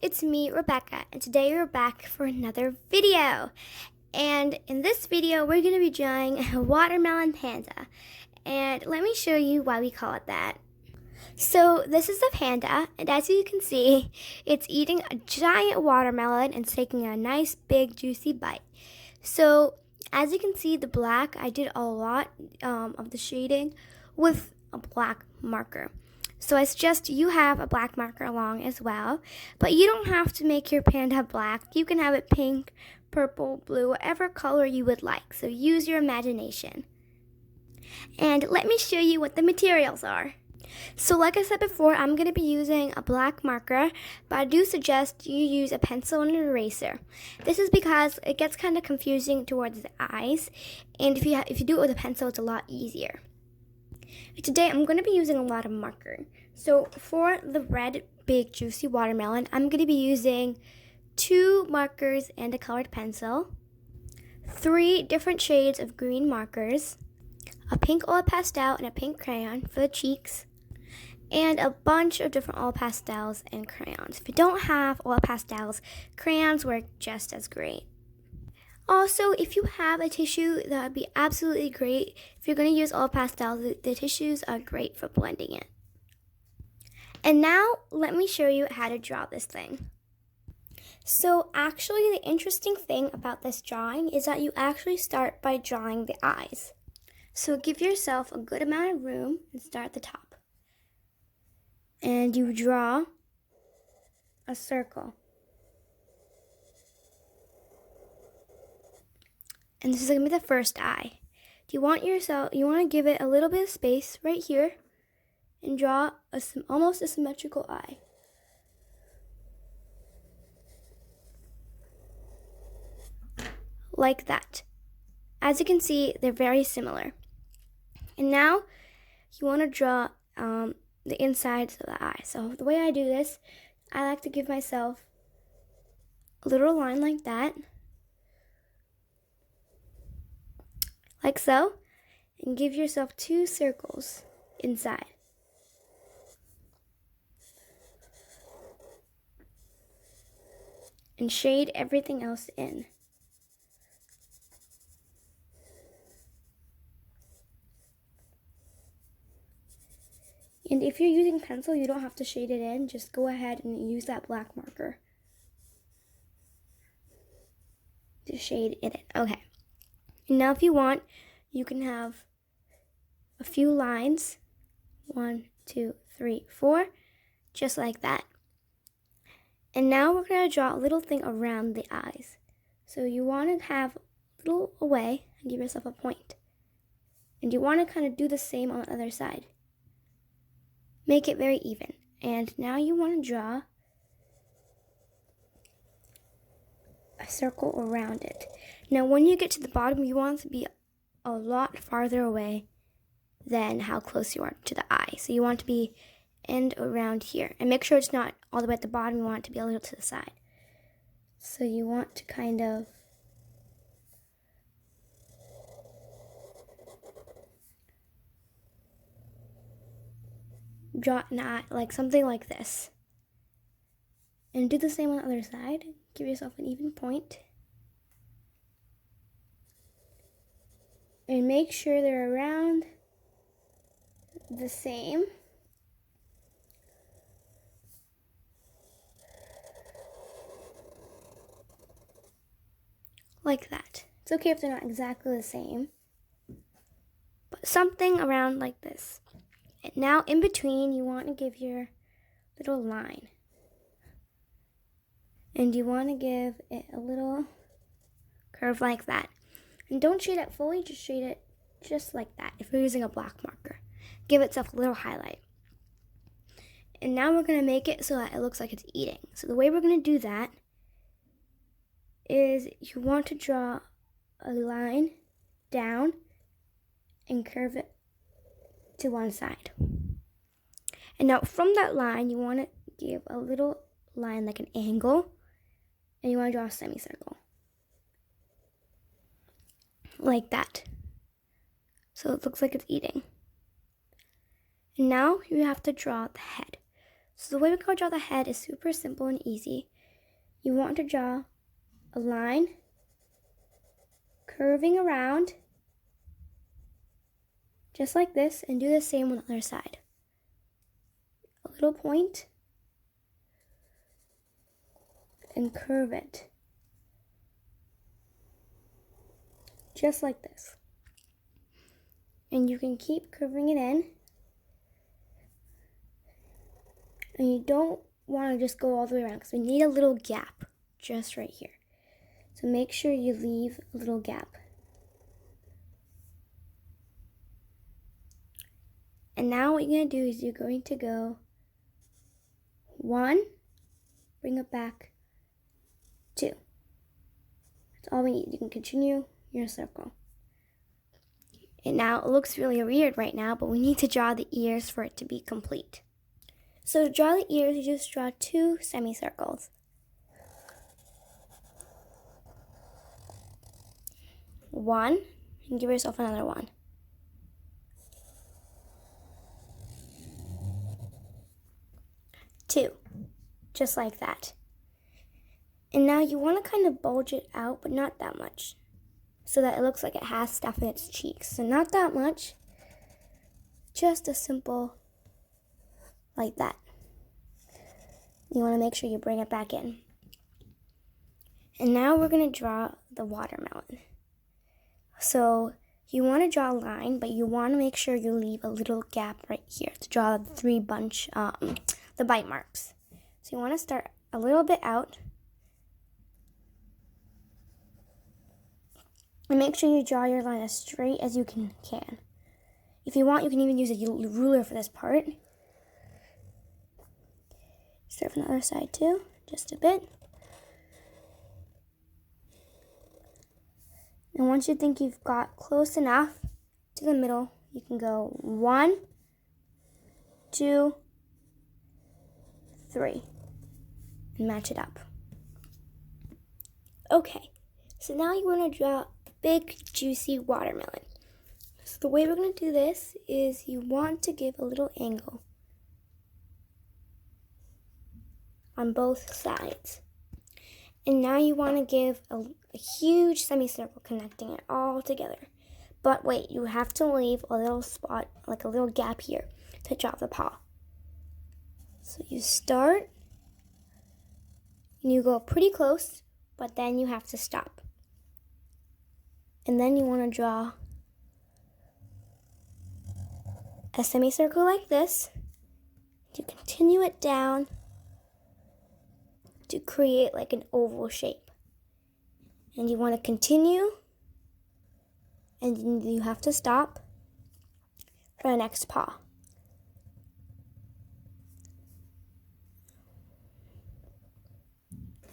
it's me, Rebecca, and today we're back for another video. And in this video, we're going to be drawing a watermelon panda. And let me show you why we call it that. So this is the panda, and as you can see, it's eating a giant watermelon and taking a nice big juicy bite. So as you can see, the black, I did a lot of the shading with a black marker. So I suggest you have a black marker along as well, but you don't have to make your panda black. You can have it pink, purple, blue, whatever color you would like. So use your imagination. And let me show you what the materials are. So like I said before, I'm going to be using a black marker, but I do suggest you use a pencil and an eraser. This is because it gets kind of confusing towards the eyes, and if you do it with a pencil, it's a lot easier. Today I'm going to be using a lot of marker. So for the red big juicy watermelon, I'm going to be using 2 markers and a colored pencil, 3 different shades of green markers, a pink oil pastel and a pink crayon for the cheeks, and a bunch of different oil pastels and crayons. If you don't have oil pastels, crayons work just as great. Also, if you have a tissue, that would be absolutely great. If you're going to use oil pastels, the tissues are great for blending it. And now, let me show you how to draw this thing. So actually, the interesting thing about this drawing is that you actually start by drawing the eyes. So give yourself a good amount of room and start at the top. And you draw a circle. And this is going to be the first eye. You want to give it a little bit of space right here and draw almost a symmetrical eye. Like that. As you can see, they're very similar. And now you want to draw the insides of the eye. So the way I do this, I like to give myself a little line like that. Like so, and give yourself 2 circles inside. And shade everything else in. And if you're using pencil, you don't have to shade it in. Just go ahead and use that black marker to shade it in. Okay. Now if you want, you can have a few lines, 1, 2, 3, 4, just like that. And now we're going to draw a little thing around the eyes. So you want to have a little away and give yourself a point. And you want to kind of do the same on the other side. Make it very even. And now you want to draw a circle around it. Now when you get to the bottom, you want it to be a lot farther away than how close you are to the eye. So you want to be end around here. And make sure it's not all the way at the bottom, you want it to be a little to the side. So you want to kind of draw an eye, like something like this. And do the same on the other side. Give yourself an even point. And make sure they're around the same. Like that. It's okay if they're not exactly the same, but something around like this. And now in between, you want to give your little line. And you want to give it a little curve like that. And don't shade it fully, just shade it just like that if you're using a black marker. Give itself a little highlight. And now we're going to make it so that it looks like it's eating. So the way we're going to do that is you want to draw a line down and curve it to one side. And now from that line, you want to give a little line like an angle, and you want to draw a semicircle. Like that. So it looks like it's eating. And now you have to draw the head. So the way we're going to draw the head is super simple and easy. you want to draw a line curving around just like this, and do the same on the other side. A little point and curve it just like this. And you can keep curving it in, and you don't want to just go all the way around because we need a little gap just right here. So make sure you leave a little gap. And now what you're going to do is you're going to go 1, bring it back 2. That's all we need. You can continue your circle. And now it looks really weird right now, but we need to draw the ears for it to be complete. So to draw the ears, you just draw 2 semicircles. One, and give yourself another one. Two, just like that. And now you want to kind of bulge it out, but not that much, so that it looks like it has stuff in its cheeks. So not that much, just a simple, like that. You want to make sure you bring it back in. And now we're going to draw the watermelon. So you want to draw a line, but you want to make sure you leave a little gap right here to draw the 3 bunch, the bite marks. So you want to start a little bit out. And make sure you draw your line as straight as you can. If you want, you can even use a ruler for this part. Start from the other side too, just a bit. And once you think you've got close enough to the middle, you can go 1, 2, 3, and match it up. Okay, so now you want to draw the big, juicy watermelon. So the way we're going to do this is you want to give a little angle on both sides. And now you want to give a huge semicircle connecting it all together. But wait, you have to leave a little spot, like a little gap here, to drop the paw. So you start, and you go pretty close, but then you have to stop. And then you want to draw a semicircle like this, to continue it down to create like an oval shape. And you want to continue, and you have to stop for the next paw.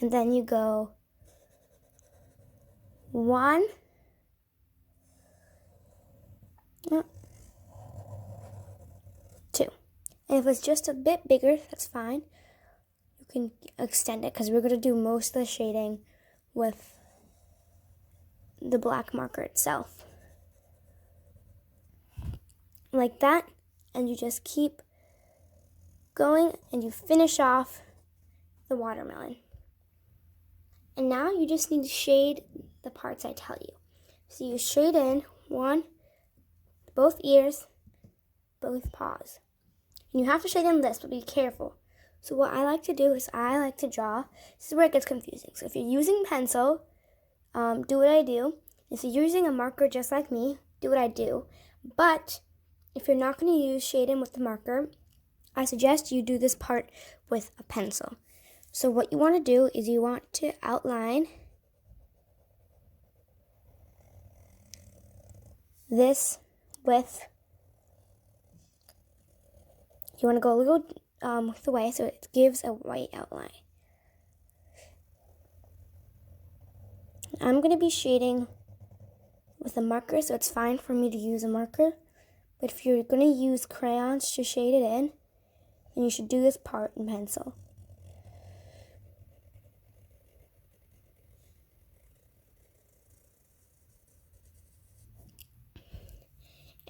And then you go 1, 2. And if it's just a bit bigger, that's fine. You can extend it because we're going to do most of the shading with the black marker itself. Like that, and you just keep going and you finish off the watermelon. And now you just need to shade the parts I tell you. So you shade in 1, both ears, both paws. And you have to shade in this, but be careful. So what I like to do is I like to draw. This is where it gets confusing. So if you're using pencil, do what I do. If you're using a marker just like me, do what I do. But if you're not going to use shade in with the marker, I suggest you do this part with a pencil. So what you want to do is you want to outline this with, you want to go a little the way so it gives a white outline. I'm going to be shading with a marker, so it's fine for me to use a marker. But if you're going to use crayons to shade it in, then you should do this part in pencil.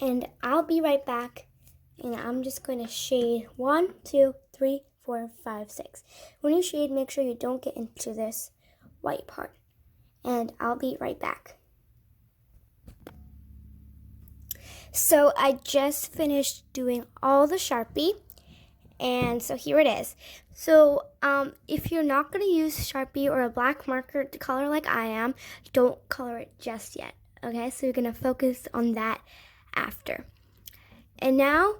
And I'll be right back, and I'm just going to shade 1, 2, 3, 4, 5, 6. When you shade, make sure you don't get into this white part. And I'll be right back. So I just finished doing all the Sharpie, and so here it is. So if you're not going to use Sharpie or a black marker to color like I am, don't color it just yet, okay? So you're going to focus on that after. And now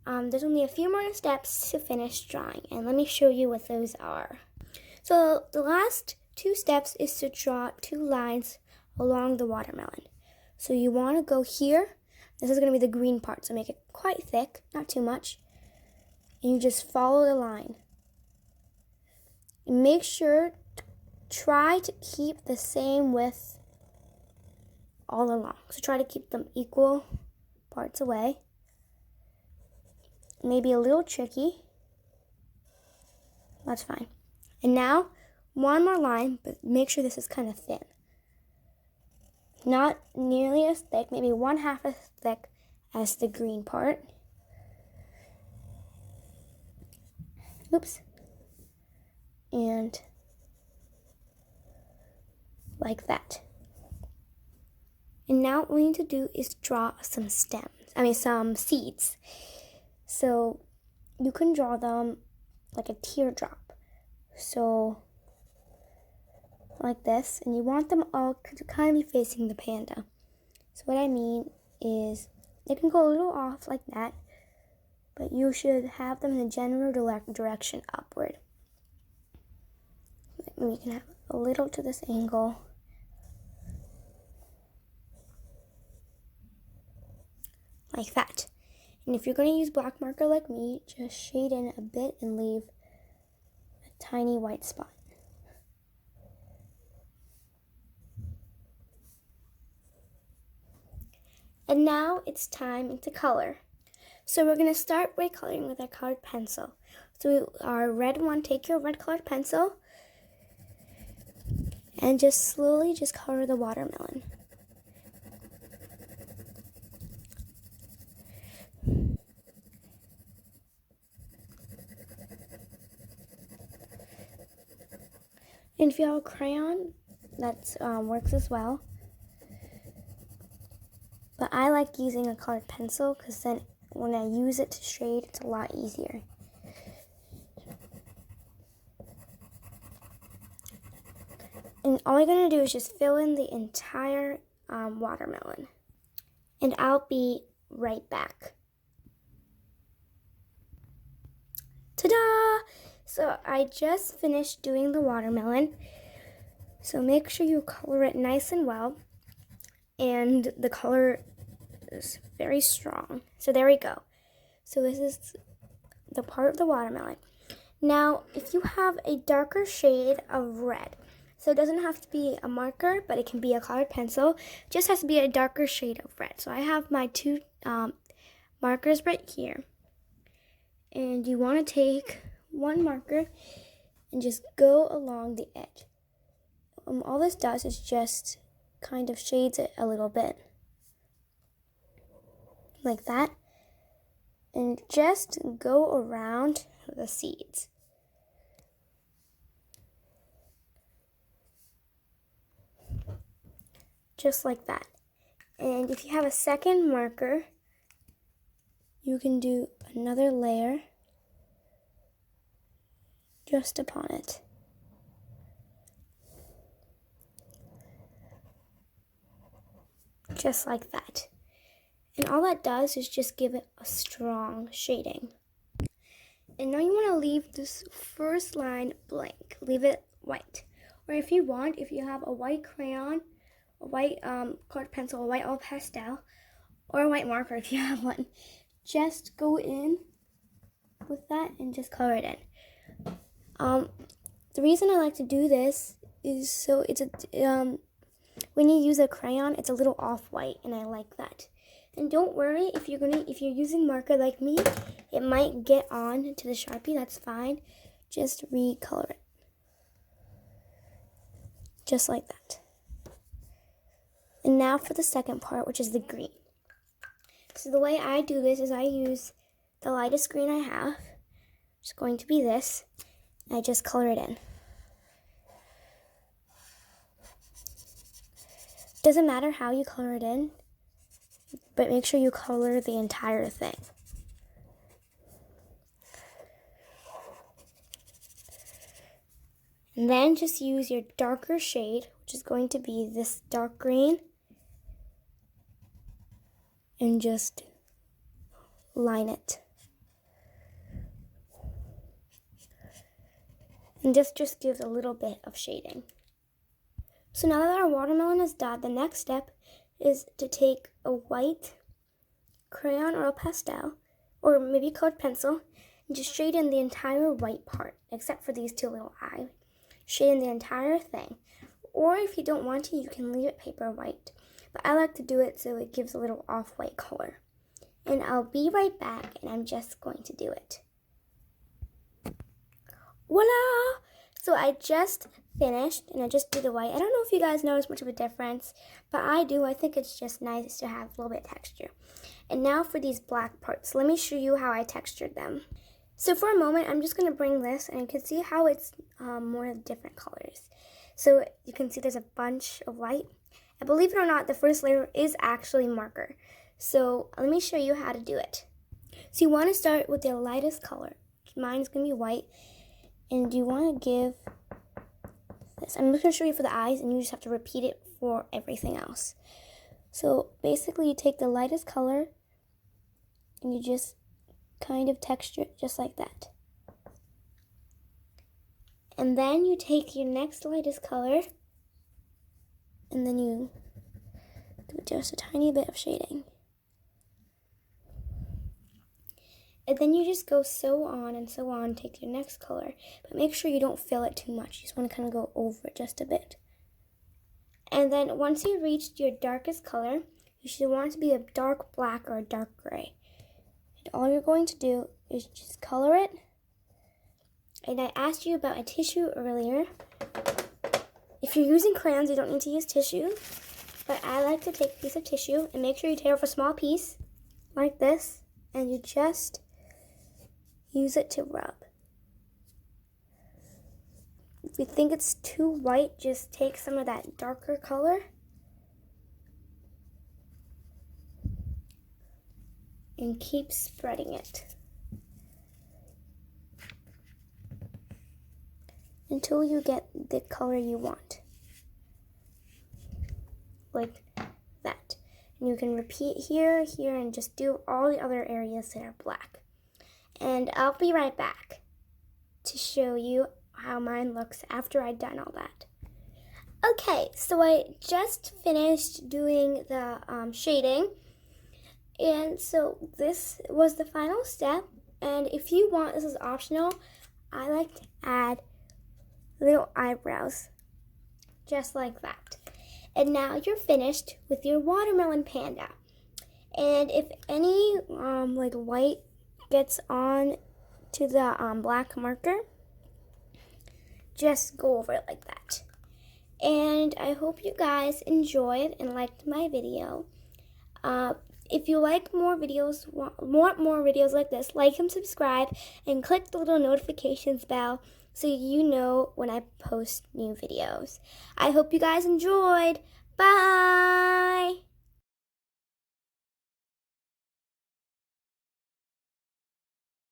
there's only a few more steps to finish drawing, and let me show you what those are. So the last 2 steps is to draw 2 lines along the watermelon. So you want to go here. This is going to be the green part, so make it quite thick, not too much. And you just follow the line. And make sure to try to keep the same width all along. So try to keep them equal parts away. Maybe a little tricky. That's fine. And now, one more line, but make sure this is kind of thin. Not nearly as thick, maybe 1/2 as thick as the green part. Oops. And like that. And now what we need to do is draw some some seeds. So you can draw them like a teardrop. So like this, and you want them all to kind of be facing the panda. So what I mean is they can go a little off like that, but you should have them in a general direction upward. We can have a little to this angle. Like that. And if you're going to use black marker like me, just shade in a bit and leave a tiny white spot. And now it's time to color. So we're going to start by coloring with our colored pencil. So our red one, take your red colored pencil and just slowly just color the watermelon. And if you have a crayon, that works as well. But I like using a colored pencil because then when I use it to shade, it's a lot easier. And all you're going to do is just fill in the entire watermelon. And I'll be right back. Ta-da! So I just finished doing the watermelon. So make sure you color it nice and well. And the color is very strong. So there we go. So this is the part of the watermelon. Now, if you have a darker shade of red, so it doesn't have to be a marker, but it can be a colored pencil, it just has to be a darker shade of red. So I have my 2 markers right here. And you want to take one marker and just go along the edge. All this does is just kind of shades it a little bit. Like that. And just go around the seeds. Just like that. And if you have a second marker, you can do another layer just upon it. Just like that. And all that does is just give it a strong shading. And now you want to leave this first line blank. Leave it white. Or if you want, if you have a white crayon, a white colored pencil, a white all pastel, or a white marker if you have one, just go in with that and just color it in. The reason I like to do this is so it's when you use a crayon, it's a little off-white, and I like that. And don't worry if you're using marker like me, it might get on to the Sharpie. That's fine. Just recolor it, just like that. And now for the second part, which is the green. So the way I do this is I use the lightest green I have, It's going to be this. I just color it in. Doesn't matter how you color it in, but make sure you color the entire thing. And then just use your darker shade, which is going to be this dark green, and just line it. And just gives a little bit of shading. So now that our watermelon is done, the next step is to take a white crayon or a pastel, or maybe a colored pencil, and just shade in the entire white part, except for these two little eyes. Shade in the entire thing. Or if you don't want to, you can leave it paper white. But I like to do it so it gives a little off-white color. And I'll be right back, and I'm just going to do it. Voila! So I just finished, and I just did the white. I don't know if you guys notice much of a difference, but I do. I think it's just nice to have a little bit of texture. And now for these black parts. Let me show you how I textured them. So for a moment, I'm just going to bring this, and you can see how it's more different colors. So you can see there's a bunch of white. And believe it or not, the first layer is actually marker. So let me show you how to do it. So you want to start with the lightest color. Mine's going to be white. And you want to give this. I'm just going to show you for the eyes, and you just have to repeat it for everything else. So basically, you take the lightest color, and you just kind of texture it just like that. And then you take your next lightest color, and then you do just a tiny bit of shading. And then you just go so on and so on, take your next color. But make sure you don't fill it too much. You just want to kind of go over it just a bit. And then once you reached your darkest color, you should want it to be a dark black or a dark gray. And all you're going to do is just color it. And I asked you about a tissue earlier. If you're using crayons, you don't need to use tissue. But I like to take a piece of tissue and make sure you tear off a small piece like this. And you just use it to rub. If you think it's too white, just take some of that darker color and keep spreading it until you get the color you want, like that. And you can repeat here, here, and just do all the other areas that are black. And I'll be right back to show you how mine looks after I've done all that. Okay, so I just finished doing the shading. And so this was the final step. And if you want, this is optional, I like to add little eyebrows, just like that. And now you're finished with your watermelon panda. And if any like white gets on to the black marker, just go over it like that. And I hope you guys enjoyed and liked my video. If you like more videos, want more videos like this, like and subscribe, and click the little notifications bell so you know when I post new videos. I hope you guys enjoyed. Bye!